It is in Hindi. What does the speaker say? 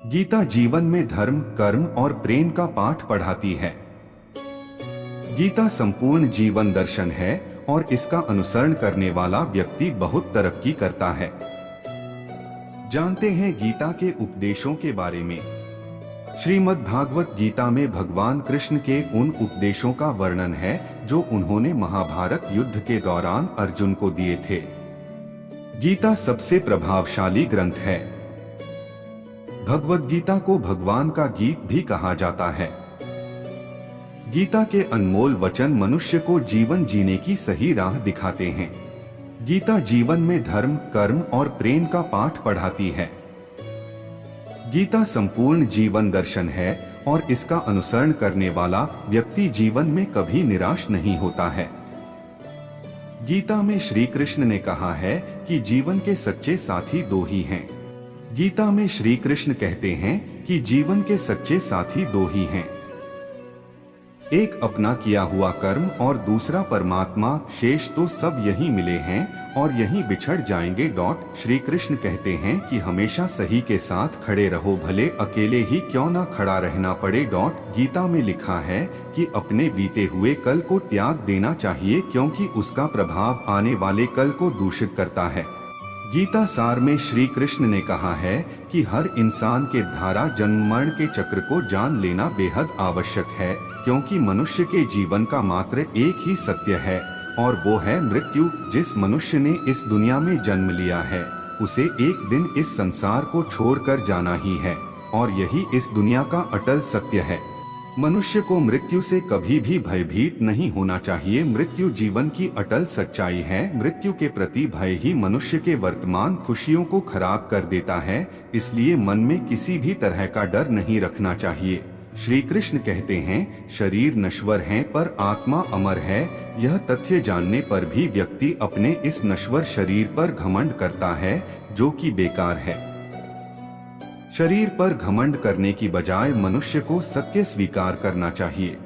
गीता जीवन में धर्म, कर्म और प्रेम का पाठ पढ़ाती है। गीता संपूर्ण जीवन दर्शन है और इसका अनुसरण करने वाला व्यक्ति बहुत तरक्की करता है। जानते हैं गीता के उपदेशों के बारे में। श्रीमद् भागवत गीता में भगवान कृष्ण के उन उपदेशों का वर्णन है जो उन्होंने महाभारत युद्ध के दौरान अर्जुन को दिए थे। गीता सबसे प्रभावशाली ग्रंथ है। भगवद गीता को भगवान का गीत भी कहा जाता है। गीता के अनमोल वचन मनुष्य को जीवन जीने की सही राह दिखाते हैं। गीता जीवन में धर्म, कर्म और प्रेम का पाठ पढ़ाती है। गीता संपूर्ण जीवन दर्शन है और इसका अनुसरण करने वाला व्यक्ति जीवन में कभी निराश नहीं होता है। गीता में श्री कृष्ण ने कहा है कि जीवन के सच्चे साथी दो ही हैं। गीता में श्री कृष्ण कहते हैं कि जीवन के सच्चे साथी दो ही हैं, एक अपना किया हुआ कर्म और दूसरा परमात्मा, शेष तो सब यही मिले हैं और यही बिछड़ जाएंगे। श्री कृष्ण कहते हैं कि हमेशा सही के साथ खड़े रहो, भले अकेले ही क्यों ना खड़ा रहना पड़े। गीता में लिखा है कि अपने बीते हुए कल को त्याग देना चाहिए क्योंकि उसका प्रभाव आने वाले कल को दूषित करता है। गीता सार में श्री कृष्ण ने कहा है कि हर इंसान के धारा जन्म मरण के चक्र को जान लेना बेहद आवश्यक है, क्योंकि मनुष्य के जीवन का मात्र एक ही सत्य है और वो है मृत्यु। जिस मनुष्य ने इस दुनिया में जन्म लिया है उसे एक दिन इस संसार को छोड़कर जाना ही है और यही इस दुनिया का अटल सत्य है। मनुष्य को मृत्यु से कभी भी भयभीत नहीं होना चाहिए। मृत्यु जीवन की अटल सच्चाई है। मृत्यु के प्रति भय ही मनुष्य के वर्तमान खुशियों को खराब कर देता है, इसलिए मन में किसी भी तरह का डर नहीं रखना चाहिए। श्री कृष्ण कहते हैं, शरीर नश्वर है पर आत्मा अमर है। यह तथ्य जानने पर भी व्यक्ति अपने इस नश्वर शरीर पर घमंड करता है, जो कि बेकार है। शरीर पर घमंड करने की बजाय मनुष्य को सत्य स्वीकार करना चाहिए।